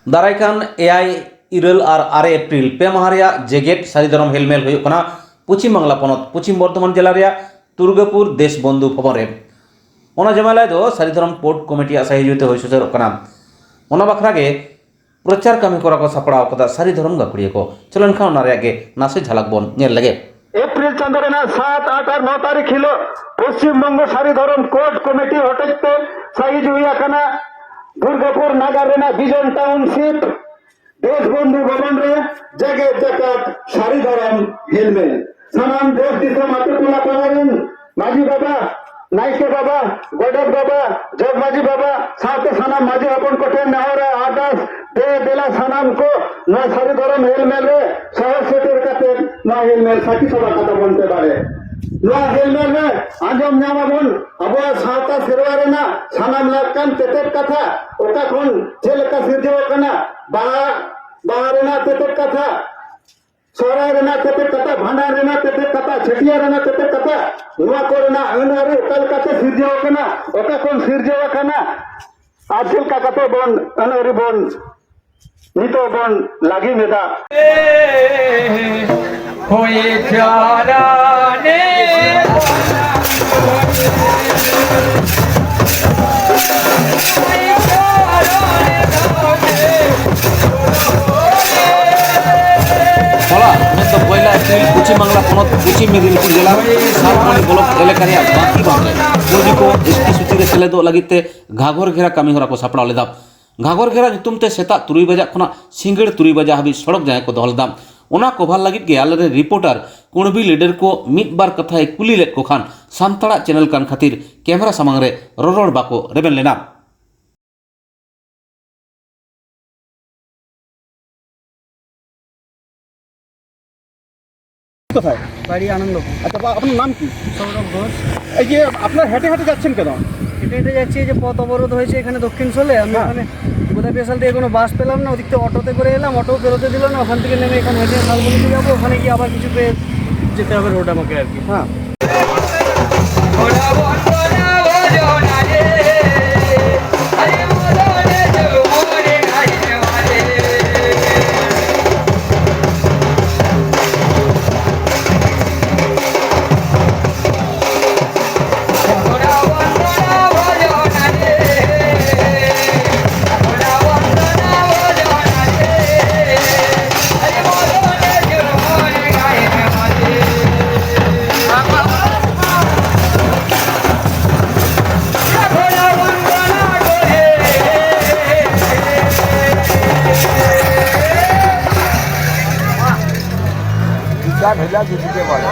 दारायखान AI इरल और 6 April पे माह जेगेट सारी धरम हेलमेल होना पश्चिम बांगला पनत पश्चिम बर्धमान जिला दुर्गापुर देश बंधु भवन रे ओना जमाला दो सारी धरम पोर्ट कमिटी साहिजुते हो सेटरोग कना ओना बाखरा गे प्रचार कमी करा को सापड़ाव कदा सारी धरम गाकुड़िया को चलन खान ओना रे नासे झलक बन नेल लगे एप्रिल चंद्रना 7, 8 और 9 तारीख हिलो पश्चिम बंग सारी धरम कोर्ट कमिटी हटते साइज हुआ कना दुर्गापुर नगर रेना विजन टाउनशिप देश बंधु भवन रे जगह जगत सारी धरम हेलमेल सामान देश दिसम आतुला पावन माजी बाबा नाइके बाबा गडक बाबा जग माजी बाबा साथे साना माजी अपन कोठे नहरे आदास दे देला सानाम को ना सारी धरम हेलमेल रे शहर सेटर काते ना हेलमेल साकी सभा कथा बनते बारे ना हेलमेल रे आजम नामाबन अब सावता सेरवारे ना सानाम लाकान तेतेक कथा ओका कोन जेलका सिरजो कना बाहर ना तेतेक कथा सोरा रेना तेतेक कथा भांडार रेना तेतेक कथा छटिया रेना तेतेक कथा नुआ कोरेना अनरे कल कते सिरजो कना ओका कोन सिरजो कना आजल का कते बन अनरे बन नितो बन लागी मेदा होए जाने पश्चिम बांगला पनत पश्चिम मेदिनीपुर जिला सालमणि ब्लक एलाकार बाकी बांगे मोदी को एसटी सूची सेलेद लगिते घाघर घेरा कमी हरा को सापड़ा लेदा घाघर घेरा नुतुमते सेता 3 बजा खना सिंगड़ 3 बजा हाबी सड़क जाए को दहलदा ओना कभार लगित गे आले रिपोर्टर कुणबी लीडर को मिद बार कथा कुली लेद को खान सानताड़ा चैनल कान खातिर कैमरा सामांग रे ररड़ बाको रेबेन लेना বাড়ি আনন্দ। আচ্ছা আপনার নাম কি? সৌরভ ঘোষ। এই যে আপনার হেঁটে হেঁটে যাচ্ছেন কেন? হেঁটে হেঁটে যাচ্ছি যে পথ অবরোধ হয়েছে এখানে দক্ষিণ সোলে আমি ওখানে গোদা স্পেশাল দিয়ে কোনো বাস পেলাম না ওদিক থেকে অটোতে করে এলাম অটো বেরোতে দিল না ওখান থেকে নেমে এখানে হেঁটে শালবনিতে যাবো ওখানে গিয়ে আবার কিছু পেয়ে যেতে হবে রোড আমাকে আর কি। হ্যাঁ भेजा दूध के बाद